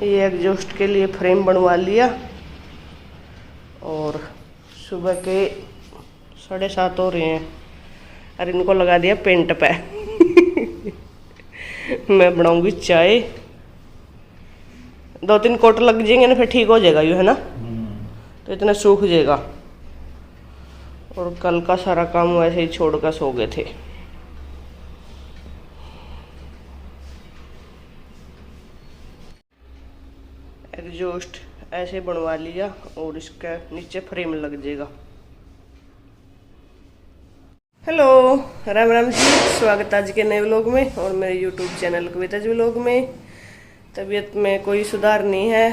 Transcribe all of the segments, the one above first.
ये एग्जॉस्ट के लिए फ्रेम बनवा लिया और सुबह के 7:30 हो रहे हैं और इनको लगा दिया पेंट पे। मैं बनाऊंगी चाय, 2-3 कोट लग जाएंगे ना फिर ठीक हो जाएगा यू, है ना? तो इतना सूख जाएगा। और कल का सारा काम वैसे ही छोड़ कर सो गए थे। एग्जॉस्ट ऐसे बनवा लिया और इसका नीचे फ्रेम लग जाएगा। हेलो, राम राम जी, स्वागत आज के नए व्लॉग में और मेरे यूट्यूब चैनल कविताज व्लॉग में। तबीयत में कोई सुधार नहीं है,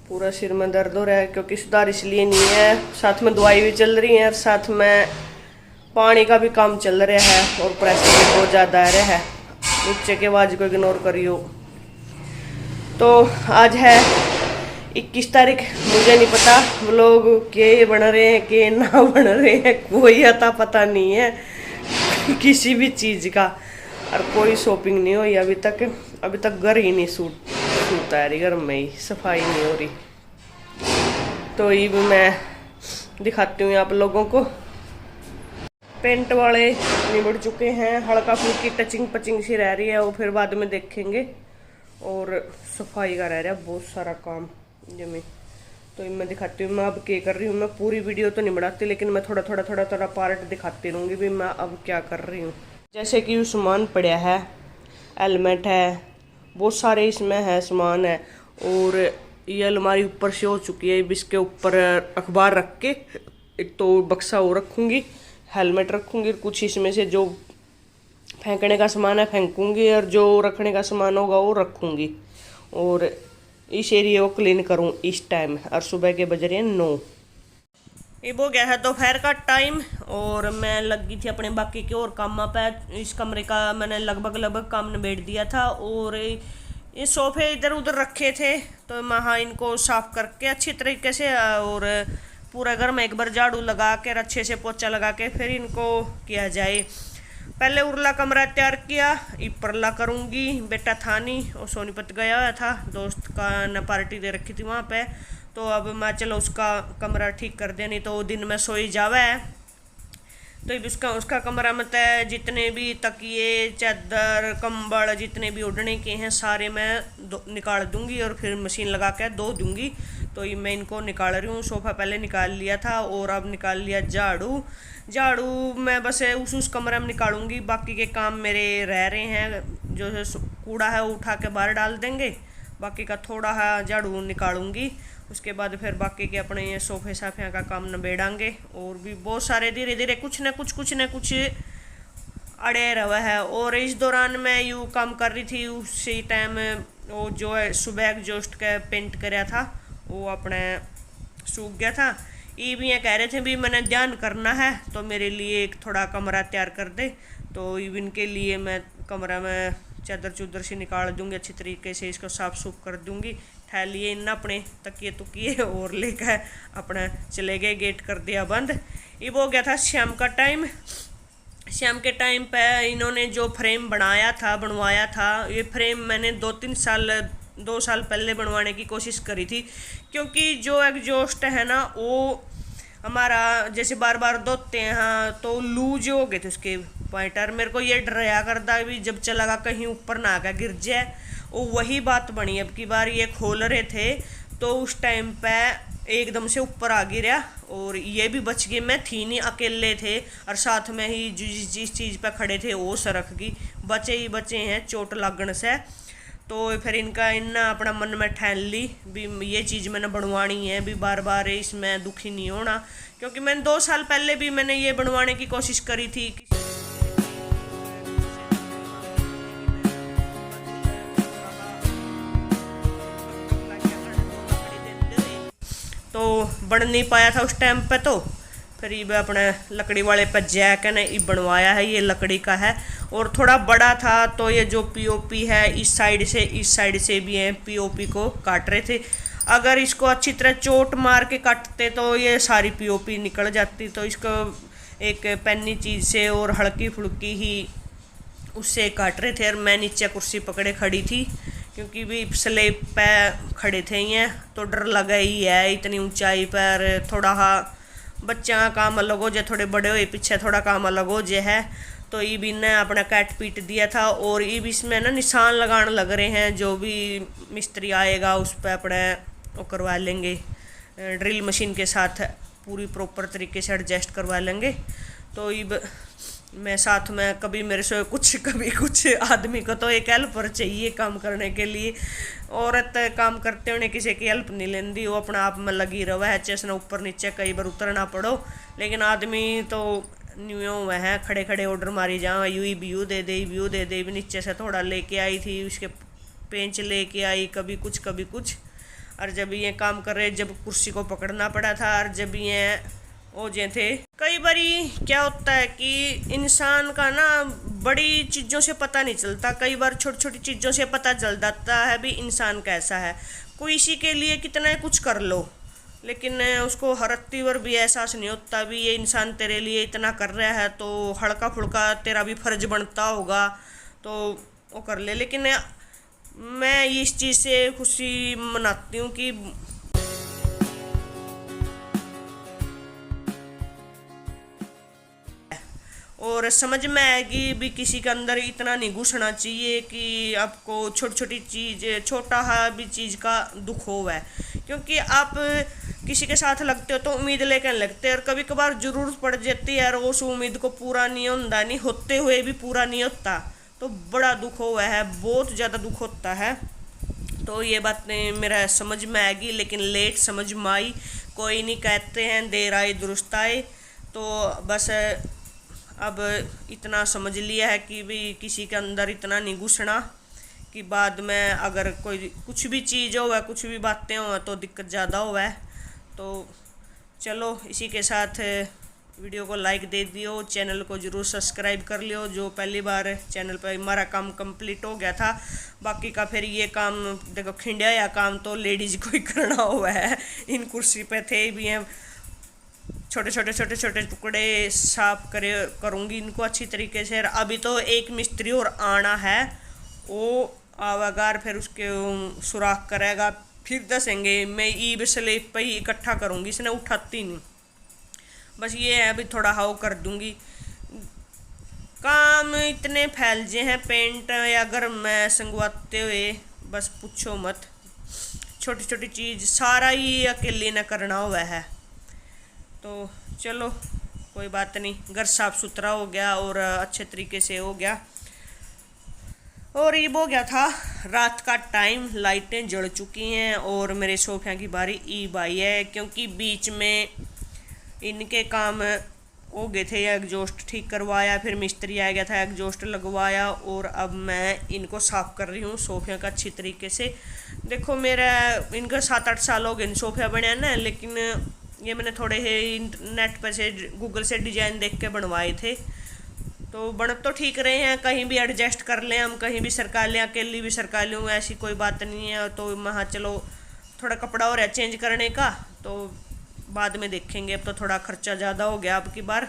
पूरा सिर में दर्द हो रहा है। क्योंकि सुधार इसलिए नहीं है, साथ में दवाई भी चल रही है और साथ में पानी का भी काम चल रहा है और प्रेशर भी बहुत ज़्यादा आ रहा है। नीचे के आवाज़ को इग्नोर करियो। तो आज है 21 तारीख, मुझे नहीं पता व्लॉग के बन रहे हैं के ना बन रहे हैं, कोई अता पता नहीं है किसी भी चीज़ का। और कोई शॉपिंग नहीं हुई अभी तक घर ही नहीं सूता है, घर में ही सफाई नहीं हो रही। तो ये भी मैं दिखाती हूँ आप लोगों को। पेंट वाले निबड़ चुके हैं, हल्का फुल्की टचिंग पचिंग सी रह रही है, वो फिर बाद में देखेंगे। और सफाई का रह रहा है बहुत सारा काम जमी। तो मैं दिखाती हूँ मैं अब क्या कर रही हूँ। मैं पूरी वीडियो तो नहीं बनाती, लेकिन मैं थोड़ा पार्ट दिखाती रहूँगी भी मैं अब क्या कर रही हूँ। जैसे कि सामान पड़ा है, हेलमेट है, बहुत सारे इसमें है सामान है। और ये अलमारी ऊपर से हो चुकी है, इसके ऊपर अखबार रख के एक तो बक्सा वो रखूँगी, हेलमेट रखूँगी, कुछ इसमें से जो फेंकने का सामान है फेंकूँगी और जो रखने का सामान होगा वो रखूँगी। और इस एरिया को क्लीन करूँ इस टाइम। और सुबह के बज रहे हैं 9। ये हो गया है दोपहर का टाइम और मैं लगी थी अपने बाकी के और काम पे। इस कमरे का मैंने लगभग काम निबेड़ दिया था। और ये सोफे इधर उधर रखे थे तो मैं हाँ इनको साफ करके अच्छी तरीके से और पूरा घर में एक बार झाड़ू लगा के अच्छे से पोछा लगा के फिर इनको किया जाए। पहले उरला कमरा तैयार किया, इपरला करूँगी। बेटा था नहीं, और सोनीपत गया हुआ था, दोस्त का न पार्टी दे रखी थी वहाँ पे। तो अब मैं चलो उसका कमरा ठीक कर दे, नहीं तो वो दिन में सोई जावे है। तो उसका कमरा में तय जितने भी तकिए चादर कंबल जितने भी उड़ने के हैं सारे मैं निकाल दूंगी और फिर मशीन लगा के धो दूंगी। तो ये मैं इनको निकाल रही हूँ। सोफ़ा पहले निकाल लिया था और अब निकाल लिया झाड़ू मैं बस उस कमरे में निकालूंगी। बाकी के काम मेरे रह रहे हैं, जो है कूड़ा है वो उठा के बाहर डाल देंगे, बाकी का थोड़ा है झाड़ू निकालूंगी। उसके बाद फिर बाकी के अपने ये सोफे साफिया का काम निबेड़ांगे। और भी बहुत सारे धीरे धीरे कुछ न कुछ अड़े रहा है। और इस दौरान मैं यूँ काम कर रही थी, उसी टाइम वो जो है सुबह एग्जॉस्ट का पेंट कराया था वो अपने सूख गया था। ये भी ये कह रहे थे भी मैंने ध्यान करना है तो मेरे लिए एक थोड़ा कमरा तैयार कर दे। तो इनके लिए मैं कमरा में चादर चुदर से निकाल दूंगी, अच्छी तरीके से इसको साफ सूफ कर दूंगी। थैलिए इन अपने तकिए तुकिए और लेकर अपना चले गए, गेट कर दिया बंद। ये हो गया था शाम का टाइम। शाम के टाइम पे इन्होंने जो फ्रेम बनवाया था, ये फ्रेम मैंने 2 साल पहले बनवाने की कोशिश करी थी। क्योंकि जो एग्जॉस्ट है ना वो हमारा जैसे बार बार धोते हैं हाँ तो लूज हो गए थे उसके पॉइंटर। मेरे को ये डराया करता भी जब चलागा कहीं ऊपर ना आकर गिर जाए। वो वही बात बनी। अब की बार ये खोल रहे थे तो उस टाइम पे एकदम से ऊपर आ गिरा और ये भी बच गए। मैं थी नहीं, अकेले थे और साथ में ही जिस चीज़ पे खड़े थे वो सरक गई। बचे हैं चोट लगने से। तो फिर इन्ना अपना मन में ठान ली भी ये चीज़ मैंने बनवानी है, भी बार बार इसमें दुखी नहीं होना। क्योंकि मैंने 2 साल पहले भी मैंने ये बनवाने की कोशिश करी थी। तो बन नहीं पाया था उस टाइम पे। तो फिर ये अपने लकड़ी वाले पे जैक है ना ये बनवाया है, ये लकड़ी का है और थोड़ा बड़ा था। तो ये जो पीओपी है इस साइड से भी है, पीओपी को काट रहे थे। अगर इसको अच्छी तरह चोट मार के काटते तो ये सारी पीओपी निकल जाती। तो इसको एक पैनी चीज़ से और हल्की फुल्की ही उससे काट रहे थे। और मैं नीचे कुर्सी पकड़े खड़ी थी क्योंकि भी स्लेब पे खड़े थे ये तो डर लगा ही है इतनी ऊंचाई पर। थोड़ा बच्चा का काम अलग हो जाए, थोड़े बड़े हुए पीछे थोड़ा काम अलग हो जाए है। तो ये भी ने अपना कैट पीट दिया था और ये भी इसमें ना निशान लगाने लग रहे हैं। जो भी मिस्त्री आएगा उस पर अपने वो करवा लेंगे, ड्रिल मशीन के साथ पूरी प्रॉपर तरीके से एडजस्ट करवा लेंगे। तो ये मैं साथ में कभी मेरे से कुछ कभी कुछ आदमी को तो एक हेल्पर चाहिए काम करने के लिए। औरत काम करते होने किसी की हेल्प नहीं लेंदी, वो अपना आप में लगी रहा है, चेसना ऊपर नीचे कई बार उतरना पड़ो। लेकिन आदमी तो न्यू हुए हैं, खड़े खड़े ऑर्डर मारी जाओ, यू ही व्यू दे दे व्यू दे दे। नीचे से थोड़ा लेके आई थी, उसके पेंच लेके आई, कभी कुछ कभी कुछ। और जब ये काम कर रहे जब कुर्सी को पकड़ना पड़ा था। और जब ये वो जे थे कई बारी क्या होता है कि इंसान का ना बड़ी चीज़ों से पता नहीं चलता, कई बार छोटी छोटी चीज़ों से पता चल जाता है भी इंसान कैसा है। कोई इसी के लिए कितना कुछ कर लो लेकिन उसको हर बार भी एहसास नहीं होता भी ये इंसान तेरे लिए इतना कर रहा है तो हल्का फुल्का तेरा भी फर्ज बनता होगा तो वो कर ले। लेकिन मैं इस चीज़ से खुशी मनाती हूँ कि और समझ में आएगी भी किसी के अंदर इतना नहीं घुसना चाहिए कि आपको छोटी छोटी चीज़ छोटा भी चीज़ का दुख हो है। क्योंकि आप किसी के साथ लगते हो तो उम्मीद लेकर लगते हैं और कभी कभार ज़रूरत पड़ जाती है और उस उम्मीद को पूरा नहीं होता, नहीं होते हुए भी पूरा नहीं होता तो बड़ा दुख हुआ है, बहुत ज़्यादा दुख होता है। तो ये बातें मेरा समझ में आएगी लेकिन लेट समझ में आई। कोई नहीं, कहते हैं देर आए दुरुस्त आए। तो बस अब इतना समझ लिया है कि भी किसी के अंदर इतना नहीं घुसना कि बाद में अगर कोई कुछ भी चीज़ हो है, कुछ भी बातें हो तो दिक्कत ज़्यादा हो है। तो चलो इसी के साथ वीडियो को लाइक दे दियो, चैनल को ज़रूर सब्सक्राइब कर लियो। जो पहली बार चैनल पर हमारा काम कंप्लीट हो गया था, बाकी का फिर ये काम देखो खिंडिया या काम तो लेडीज़ को ही करना हुआ है। इन कुर्सी पे थे भी हैं, छोटे छोटे छोटे छोटे टुकड़े साफ करूँगी इनको अच्छी तरीके से। अभी तो एक मिस्त्री और आना है, वो आवागा फिर उसके सुराख करेगा, फिर दसेंगे। मैं ईब स्लेब पे ही इकट्ठा करूँगी, इसने उठाती नहीं, बस ये है अभी थोड़ा हाव कर दूँगी। काम इतने फैल जे हैं पेंट या अगर मैं संगवाते हुए बस पूछो मत। छोटी छोटी चीज़ सारा ही अकेले न करना हुआ है। तो चलो कोई बात नहीं, घर साफ सुथरा हो गया और अच्छे तरीके से हो गया। और ये हो गया था रात का टाइम, लाइटें जल चुकी हैं और मेरे सोफे की बारी ईब आई है। क्योंकि बीच में इनके काम हो गए थे, एग्जॉस्ट ठीक करवाया, फिर मिस्त्री आ गया था एग्जॉस्ट लगवाया और अब मैं इनको साफ़ कर रही हूँ सोफे का अच्छी तरीके से। देखो मेरा इनका 7-8 साल हो गए सोफे बने ना, लेकिन ये मैंने थोड़े नेट पर से गूगल से डिज़ाइन देख के बनवाए थे तो बन तो ठीक रहे हैं। कहीं भी एडजस्ट कर लें हम, कहीं भी सरका लें, अकेली भी सरका लूँ, ऐसी कोई बात नहीं है। तो मैं चलो थोड़ा कपड़ा और है चेंज करने का तो बाद में देखेंगे, अब तो थोड़ा खर्चा ज़्यादा हो गया अब की बार।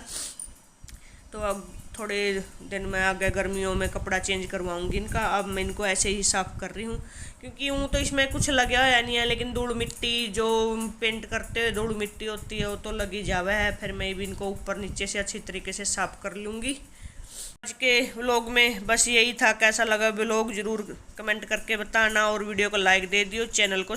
तो अब थोड़े दिन में आगे गर्मियों में कपड़ा चेंज करवाऊंगी इनका। अब मैं इनको ऐसे ही साफ़ कर रही हूँ क्योंकि यूँ तो इसमें कुछ लगा हुआ नहीं है, लेकिन धूल मिट्टी जो पेंट करते हुए धूल मिट्टी होती है वो तो लगी जावा है। फिर मैं भी इनको ऊपर नीचे से अच्छी तरीके से साफ़ कर लूँगी। आज के व्लॉग में बस यही था। कैसा लगा व्लॉग ज़रूर कमेंट करके बताना और वीडियो को लाइक दे दियो, चैनल को